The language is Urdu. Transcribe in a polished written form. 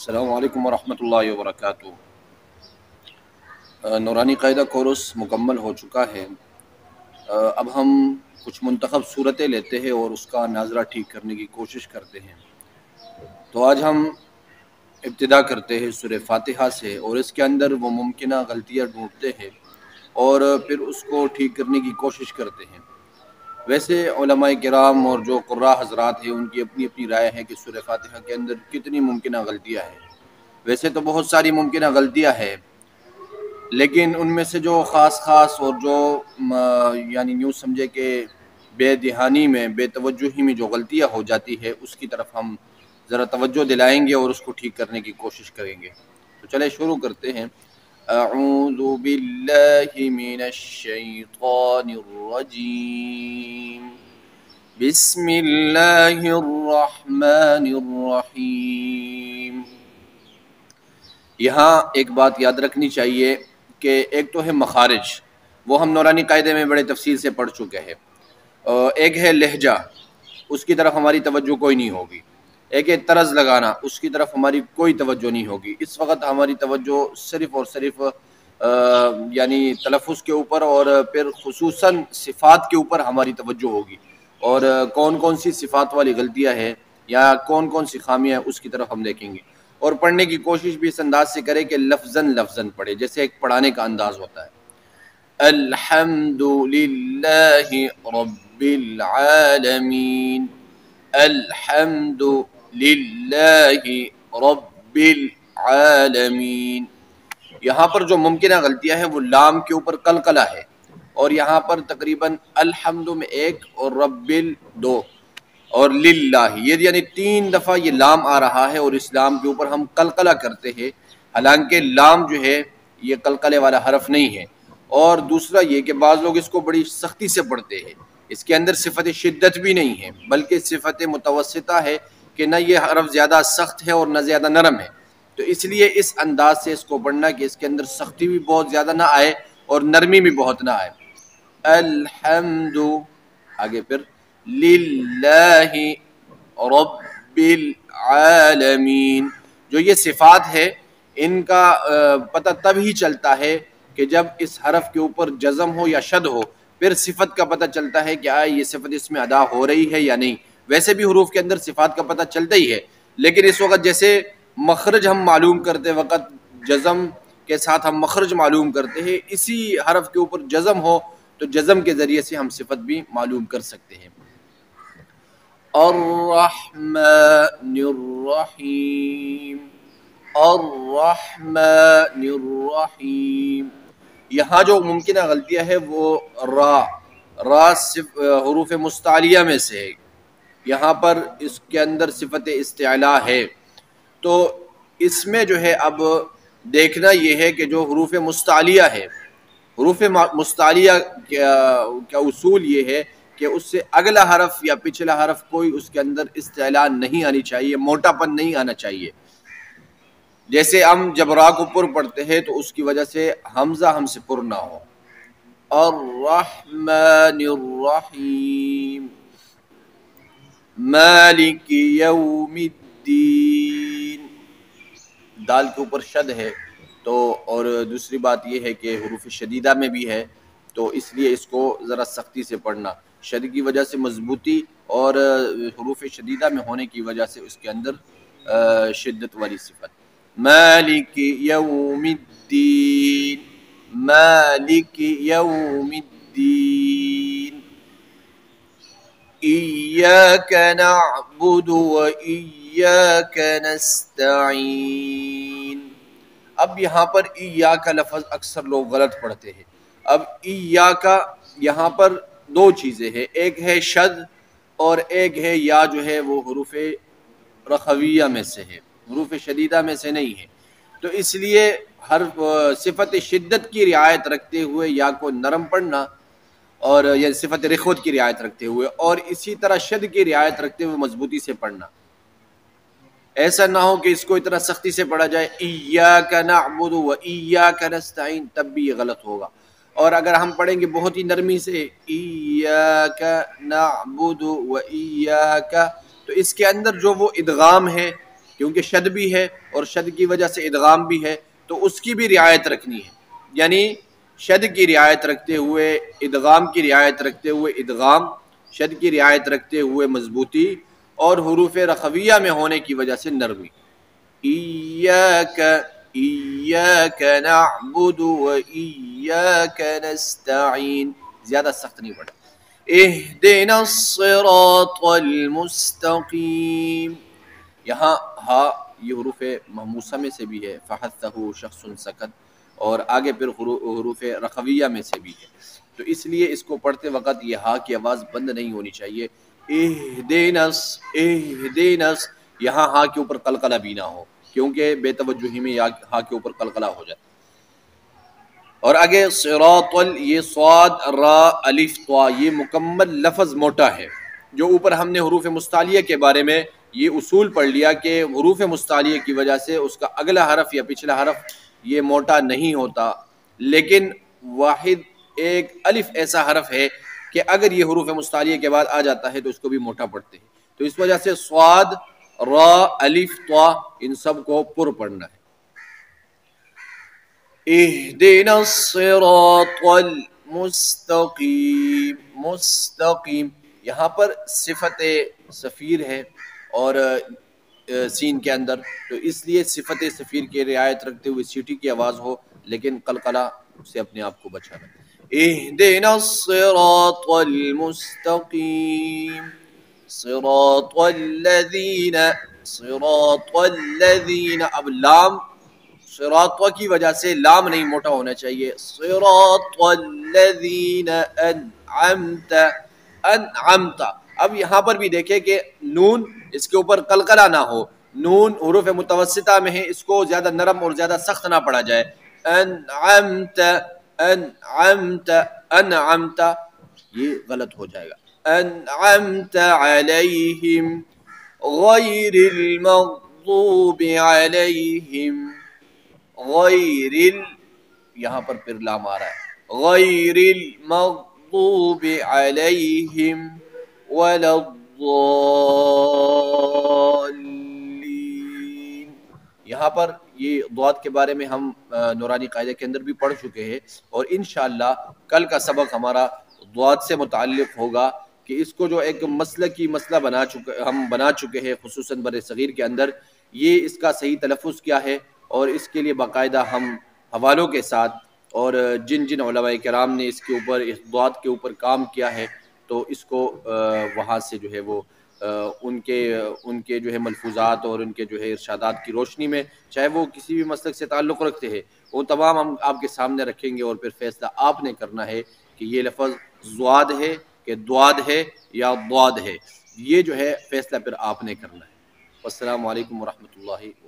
السلام علیکم ورحمۃ اللہ وبرکاتہ۔ نورانی قاعدہ کورس مکمل ہو چکا ہے۔ اب ہم کچھ منتخب صورتیں لیتے ہیں اور اس کا ناظرہ ٹھیک کرنے کی کوشش کرتے ہیں۔ تو آج ہم ابتدا کرتے ہیں سورہ فاتحہ سے اور اس کے اندر وہ ممکنہ غلطیاں ڈھونڈتے ہیں اور پھر اس کو ٹھیک کرنے کی کوشش کرتے ہیں۔ ویسے علماء کرام اور جو قراء حضرات ہیں ان کی اپنی اپنی رائے ہے کہ سورہ فاتحہ کے اندر کتنی ممکنہ غلطیاں ہیں۔ ویسے تو بہت ساری ممکنہ غلطیاں ہیں، لیکن ان میں سے جو خاص اور جو یعنی یوں سمجھے کہ بے دہانی میں، بے توجہی میں جو غلطیاں ہو جاتی ہے، اس کی طرف ہم ذرا توجہ دلائیں گے اور اس کو ٹھیک کرنے کی کوشش کریں گے۔ تو چلے شروع کرتے ہیں۔ اعوذ باللہ من الشیطان الرجیم، بسم اللہ الرحمن الرحیم۔ یہاں ایک بات یاد رکھنی چاہیے کہ ایک تو ہے مخارج، وہ ہم نورانی قاعدے میں بڑے تفصیل سے پڑھ چکے ہیں۔ ایک ہے لہجہ، اس کی طرف ہماری توجہ کوئی نہیں ہوگی۔ ایک ہے طرز لگانا، اس کی طرف ہماری کوئی توجہ نہیں ہوگی۔ اس وقت ہماری توجہ صرف اور صرف یعنی تلفظ کے اوپر اور پھر خصوصاً صفات کے اوپر ہماری توجہ ہوگی، اور کون کون سی صفات والی غلطیاں ہیں یا کون کون سی خامیاں ہیں اس کی طرف ہم دیکھیں گے۔ اور پڑھنے کی کوشش بھی اس انداز سے کرے کہ لفظاً پڑھے، جیسے ایک پڑھانے کا انداز ہوتا ہے۔ الحمد للہ رب العالمین، الحمد للہ رب العالمین۔ یہاں پر جو ممکنہ غلطیاں ہیں وہ لام کے اوپر قلقلہ ہے، اور یہاں پر تقریباً الحمد میں ایک اور رب دو اور للہ، یہ یعنی 3 دفعہ یہ لام آ رہا ہے، اور اس لام کے اوپر ہم قلقلہ کرتے ہیں، حالانکہ لام جو ہے یہ قلقلے والا حرف نہیں ہے۔ اور دوسرا یہ کہ بعض لوگ اس کو بڑی سختی سے پڑھتے ہیں، اس کے اندر صفت شدت بھی نہیں ہے بلکہ صفت متوسطہ ہے، کہ نہ یہ حرف زیادہ سخت ہے اور نہ زیادہ نرم ہے۔ تو اس لیے اس انداز سے اس کو پڑھنا کہ اس کے اندر سختی بھی بہت زیادہ نہ آئے اور نرمی بھی بہت نہ آئے۔ الحمد، آگے پھر للہ رب العالمین۔ جو یہ صفات ہے ان کا پتہ تب ہی چلتا ہے کہ جب اس حرف کے اوپر جزم ہو یا شد ہو، پھر صفت کا پتہ چلتا ہے کہ آیا یہ صفت اس میں ادا ہو رہی ہے یا نہیں۔ ویسے بھی حروف کے اندر صفات کا پتہ چلتا ہی ہے، لیکن اس وقت جیسے مخرج ہم معلوم کرتے وقت جزم کے ساتھ ہم مخرج معلوم کرتے ہیں، اسی حرف کے اوپر جزم ہو تو جزم کے ذریعے سے ہم صفت بھی معلوم کر سکتے ہیں۔ الرحمن الرحیم، الرحمن الرحیم۔ یہاں جو ممکنہ غلطیاں ہے وہ را حروف مستعلیہ میں سے ہے، یہاں پر اس کے اندر صفت استعلاء ہے، تو اس میں جو ہے اب دیکھنا یہ ہے کہ جو حروف مستعلیہ ہے، حروف مستعلیہ کا اصول یہ ہے کہ اس سے اگلا حرف یا پچھلا حرف کوئی اس کے اندر استعلاء نہیں آنی چاہیے، موٹا پن نہیں آنا چاہیے۔ جیسے ہم جب را کو پر پڑھتے ہیں تو اس کی وجہ سے حمزہ ہم سے پر نہ ہو۔ الرحمن الرحیم، مالک یوم الدین، دال کے اوپر شد ہے تو، اور دوسری بات یہ ہے کہ حروف شدیدہ میں بھی ہے، تو اس لیے اس کو ذرا سختی سے پڑھنا، شد کی وجہ سے مضبوطی اور حروف شدیدہ میں ہونے کی وجہ سے اس کے اندر شدت والی صفت۔ مالک یوم الدین، مالک یوم الدین، ایاک نعبد و ایاک نستعین۔ اب یہاں پر ایاک لفظ اکثر لوگ غلط پڑھتے ہیں۔ اب ایاک یہاں پر 2 چیزیں ہیں، ایک ہے شد اور ایک ہے یا جو ہے وہ حروف رخویہ میں سے ہے، حروف شدیدہ میں سے نہیں ہے، تو اس لیے ہر صفت شدت کی رعایت رکھتے ہوئے یا کو نرم پڑھنا، اور یہ صفت رخوت کی رعایت رکھتے ہوئے، اور اسی طرح شد کی رعایت رکھتے ہوئے مضبوطی سے پڑھنا۔ ایسا نہ ہو کہ اس کو اتنا سختی سے پڑھا جائے ایاک نعبد و ایاک نستعین، تب بھی یہ غلط ہوگا۔ اور اگر ہم پڑھیں گے بہت ہی نرمی سے ایاک نعبد و ایاک، تو اس کے اندر جو وہ ادغام ہے کیونکہ شد بھی ہے اور شد کی وجہ سے ادغام بھی ہے، تو اس کی بھی رعایت رکھنی ہے، یعنی شد کی رعایت رکھتے ہوئے ادغام کی رعایت رکھتے ہوئے ادغام، شد کی رعایت رکھتے ہوئے مضبوطی، اور حروف رخویہ میں ہونے کی وجہ سے نرمی۔ ایاک ایاک نعبد و ایاک نستعین، زیادہ سخت نہیں پڑھا۔ اہدنا الصراط المستقیم، یہاں ہا یہ حروف محموسہ میں سے بھی ہے، فحثہ شخص سکت، اور آگے پھر حروف رخویہ میں سے بھی ہے، تو اس لیے اس کو پڑھتے وقت یہ ہا کی آواز بند نہیں ہونی چاہیے۔ اہدینس اہدینس، یہاں ہا کے اوپر قلقلہ بھی نہ ہو، کیونکہ بے توجہی میں ہا کے اوپر قلقلہ ہو جاتا ہے۔ اور آگے صراط یہ صاد را الف طا، یہ مکمل لفظ موٹا ہے، جو اوپر ہم نے حروف مستعلیہ کے بارے میں یہ اصول پڑھ لیا کہ حروف مستعلیہ کی وجہ سے اس کا اگلا حرف یا پچھلا حرف یہ موٹا نہیں ہوتا، لیکن واحد ایک الف ایسا حرف ہے کہ اگر یہ حروف مستعلیہ کے بعد آ جاتا ہے تو اس کو بھی موٹا پڑھتے ہیں، تو اس وجہ سے صاد را الف طا ان سب کو پر پڑھنا ہے۔ اہدنا الصراط المستقیم، مستقیم، یہاں پر صفت سفیر ہے اور سین کے اندر، تو اس لیے صفت سفیر کی رعایت رکھتے ہوئے سیٹی کی آواز ہو، لیکن قلقلہ سے اپنے آپ کو بچانا۔ اہدنا الصراط المستقیم صراط الذین، صراط الذین، اب لام صراط کی وجہ سے لام نہیں موٹا ہونا چاہیے، صراط الذین انعمت، انعمت، اب یہاں پر بھی دیکھیں کہ نون اس کے اوپر قلقلہ نہ ہو، نون حروف متوسطہ میں ہے، اس کو زیادہ نرم اور زیادہ سخت نہ پڑھا جائے، انعمت، انعمت، انعمت، یہ غلط ہو جائے گا، انعمت علیہم غیر المغضوب علیہم، غیر یہاں پر پھر لام آ رہا ہے، غیر المغضوب علیہم ولا الضالین، یہاں پر یہ ضاد کے بارے میں ہم نورانی قاعدے کے اندر بھی پڑھ چکے ہیں، اور انشاءاللہ کل کا سبق ہمارا ضاد سے متعلق ہوگا کہ اس کو جو ایک مسلکی مسئلہ بنا چکے ہیں، خصوصاً بر صغیر کے اندر، یہ اس کا صحیح تلفظ کیا ہے، اور اس کے لیے باقاعدہ ہم حوالوں کے ساتھ اور جن جن علماء کرام نے اس کے اوپر اس ضاد کے اوپر کام کیا ہے، تو اس کو وہاں سے جو ہے وہ ان کے جو ہے ملفوظات اور ان کے جو ہے ارشادات کی روشنی میں، چاہے وہ کسی بھی مسلک سے تعلق رکھتے ہیں، وہ تمام ہم آپ کے سامنے رکھیں گے، اور پھر فیصلہ آپ نے کرنا ہے کہ یہ لفظ ضاد ہے کہ دواد ہے یا ضاد ہے، یہ جو ہے فیصلہ پھر آپ نے کرنا ہے۔ والسلام علیکم ورحمۃ اللہ وبرکاتہ۔